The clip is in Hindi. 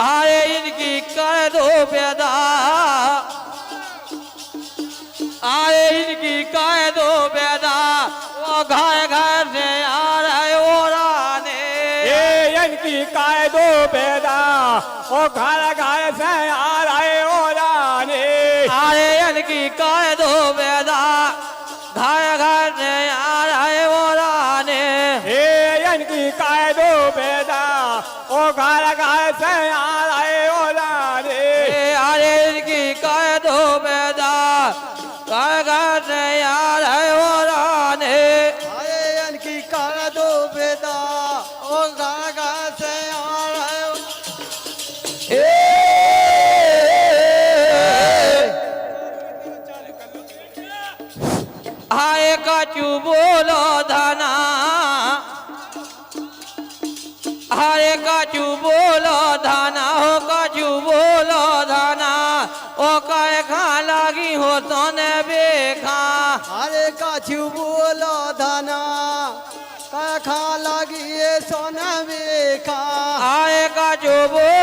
आए इनकी कर दो पैदा आए इनकी कर दो पैदा वो घर घर से आ रहे हो राने ये इनकी काय दो पैदा ओ घर घर से आ रहे हो रानी आए इनकी कर दो पैदा घर घर से आ रहे हो राने ये इनकी काय दो पैदा ओ घर घर से आ रहे हो रानी आए इनकी कर दो पैदा घर घर से आ रहे हो राने आए इनकी कर दो बेदा ओ घर घर से आ रहे हो आए कचू बोलो धना आए कचू बोलो धना हो कचू बोलो धना ओ कहे खा लगी हो सोने बेखा अरे काछू बोलो धना खा लगी ये सोना बेखा आए कचू बोलो